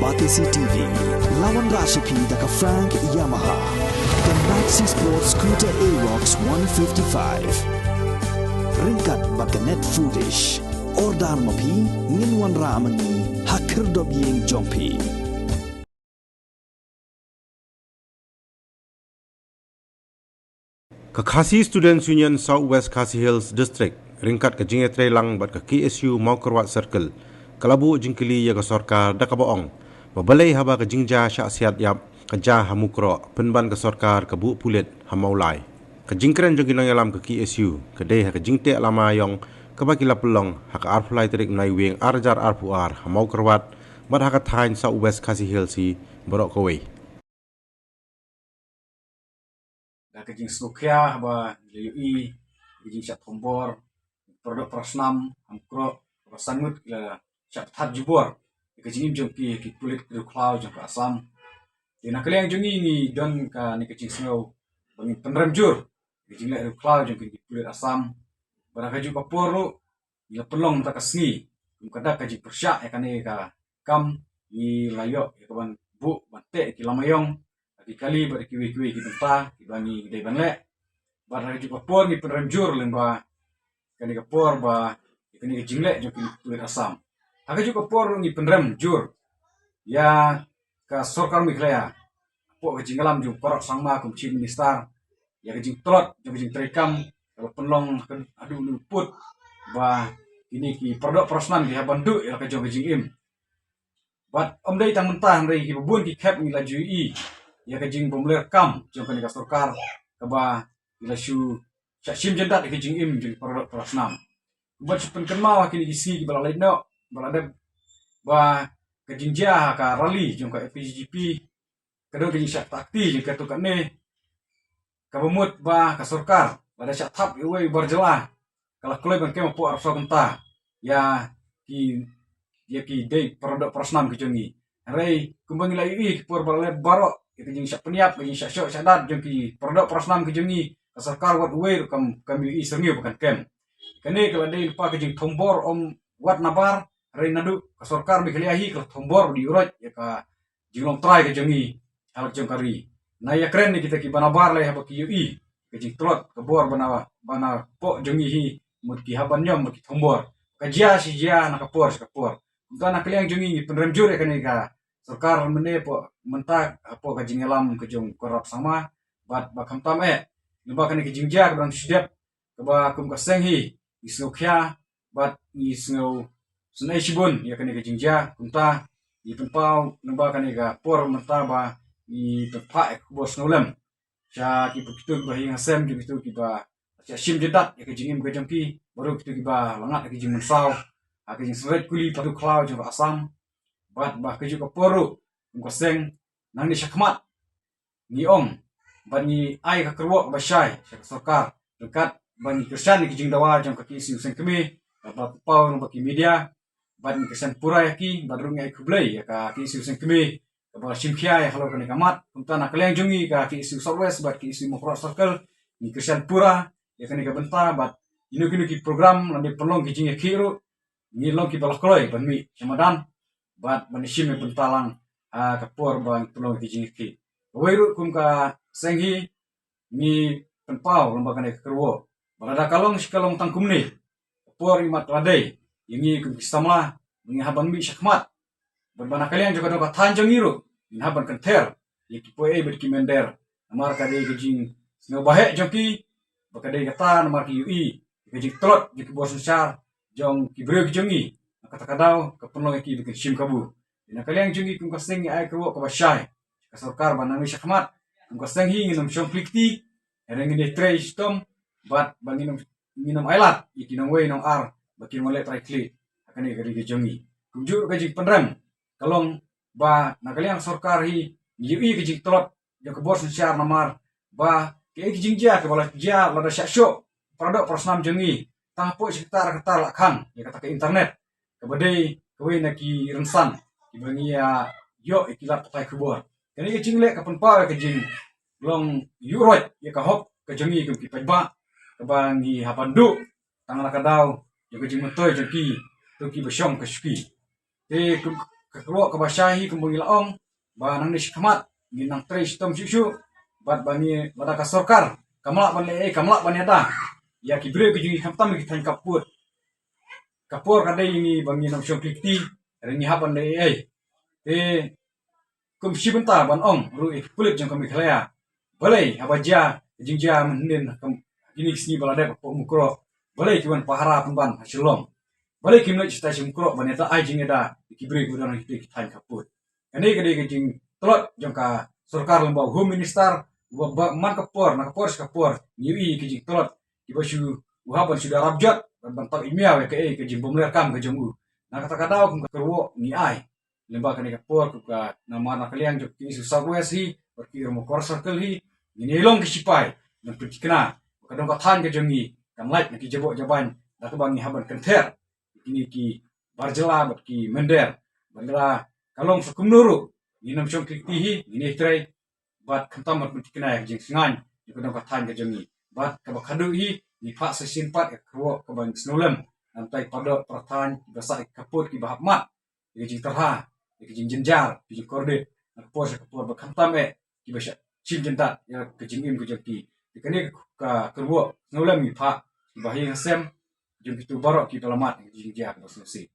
Batisi TV, lawan Rashipi daka Frank Yamaha, dan Maxi Sports Scooter Aerox 155. Ringkat baka net foodish, ordar mapi, nginwan ramani, hakir dobyeng jompi. Khasi Students Union Southwest Khasi Hills District ringkat ke jinge trelang bat ke KSU Maukerwat Circle kalabu jingkili ya ke sorkar da ka boong mabalai haba ke jingja syak siat yap ke jah hamukro penban ke sorkar ke bu pulit hamaulai ke jingkren jong kinang yalam ke KSU ke deh ke jingte lama yong ke bakila pelong hak arflai terik nai weng arjar arpuar hamaukerwat bat hak thain Southwest Khasi Hills si borok kowe kejing Slokia ba UI kejing syak tombor produk prasnam amkro sangut la syak that jubor kejing jongki ki kulit ke cloud jong asam dina kaliang jongi ni don ka ni kejing snow bangin penremjur kejing le cloud jong ki kulit asam barang kaju kaporo ya pelong ta kasni kada kejing persyak ya kane ka kam ni layo ya kawan bu bate ki lamayong kali berkiwi-kiwi kita pa kibani gede bangle barang juga por ni penremjur lemba kani kapor ba kani jingle jo kulit asam aga juga por ni penremjur ya ka sorkar miklaya po kejinglam jo korok sangma kum chief minister ya kejing trot jo kejing trekam kalau penlong adu luput ba ini ki produk prosnan ki habandu ya ka jo kejing im bat omdai tang mentah ndai ki bubun ki cap ni laju i ya kejing bomler kam jong kan sorkar kaba ila shu shim jendat kejing im jong produk prasnam buat pen kenmau kini isi ki bala lainno bala ada ba kejing ja ka rally jong ka FPGP kado kejing syak takti jong ka tu kane kabumut ba ka sorkar pada syak thap iwe barjela kala kloi ban kemo po arso genta ya ki dei produk prasnam kejongi rei kumbang ila i por bala barok kejing syak peniap kejing syak syok syadat jong ki produk prasnam kejongi sarkar wat we kam UI serngeu bukan kem kene kala dei lupa kejing tombor om wat nabar rei nadu sarkar mikliahi kala tombor di urut ya ka jinglong trai kejongi hal jong kari na ya keren ni kita ki banabar le haba ki UI kejing trot kebor bana po jongi hi mut ki haban nyom ki tombor kajia si jia na kapor kana kliang jongi penremjur ya kene ka sarkar mene po mentak apa kejing alam kejong korap sama bat bakam tame lemba kene kejing ja berang sidap keba kum kaseng hi isokya bat ni snow sunai shibun ya kene kejing ja kunta di penpau lemba kene ga por menta ba di tepa ek bos nolem sya ki begitu ba hing asem begitu ki ba sya shim jedat ya kejing im kejong ki baru begitu ki ba langat kejing mensau kejing seret kuli padu cloud jo asam bat bah keju ka poru ngoseng nang ni syakmat ni ong bani ai ka kerwo ba syai syak sorkar dekat bani kersan ni kijing dawa jang ka kisi useng kemi ba pau no baki media bani kersan pura yaki badrung ai kublai ya ka kisi useng kemi ba simkhia ya halo ka ni kamat unta na keleng jungi ka kisi Southwest bat kisi Maukerwat Circle ni kersan pura ya ka ni ka benta bat inu ki program lande pelong kijing ya kiru ni long ki balakloi bani Ramadan bat manishim bentalang kapor bang pelong kijing ki weiru kum ka senghi ni penpau lomba kane kerwo balada kalong sikalong tangkum ni kapor imat ladai yangi kum kistamla ngi haban mi syakmat berbana kalian juga doka tanjong iru in haban kenter yaki poe bet kimender amar ka de kijing sno bahe joki bakade kata namar ki UI kijing trot yaki bos syar jong ki breu kijongi kata-kadau kepenlong ki bikin sim kabu ina kalian jungi kum kaseng ai kerwo ka basyai ka sarkar banang ni syakmat kum kaseng hi nginum syompliti ereng ni tray stom bat banginum minum ailat ikinong we nong ar bakin mole trai akane gari jongi kum jur ka jing penrem kalong ba na kalian sarkar hi UI ki jing trot jo ka bos syar namar ba ke ki jing ja ka bala ja lada syasyo produk prosnam jongi tapo sekitar kata lakhan ya kata ke internet kabadai kawe na ki rensan ibangi ya yo ikilat patai kubor kani ke jingle kapan pa ke jing long yurot ya ka hop ke jongi ke ki pajba kabangi hapandu tangala kadau yo ke jing motoy joki to ki basyong ke ski te kekerok ke basyahi kembali laong ba nang nish khamat ginang trish tom chuchu bat bani bada ka sarkar kamla bani ada ya kibre ke jingi khamtam ki than kapur kadai ini bangi nam syong klikti ringi haban dai kum shibenta ban ru kulit jong kami khlaya balai abaja jingja menen kam ini sini balade ko mukro balai kiwan pahara pemban hasilom balai kimna cita simkro baneta ai jingeda kibre gudan ki than kaput kane jing tolot jongka sarkar lembau home minister man kapor niwi ki jing tolot kibasu uhaban sudah rabjat bantak imia ke jing bomler kam ke jongu na kata-kata kum kerwo ni ai lemba kane kapor ka nama na kalian jok ki Southwest hi perki mo kor circle hi ni long ki sipai dan pertikna kadang ka than ke jongi kan like ki jabo jaban da ka bangi haban kenter ini ki barjela bat ki mender bandara kalong sukum nuru ni nam syong klikti ini trai bat khantam bat pertikna jing singan ni kadang ka than ke jongi bat ka bakhadu hi ni pha se simpat ke kro ka bang snolem nantai pada perthan basa kaput ki bahmat ki jing terha ki jing jenjar ki jing korde kapor ba khantam ki basa chim jentat ya ke jing im ke jaki kane ka kerwo snolem ni pha ki bahi hasem jung itu barok ki dalamat jing ja ba selesai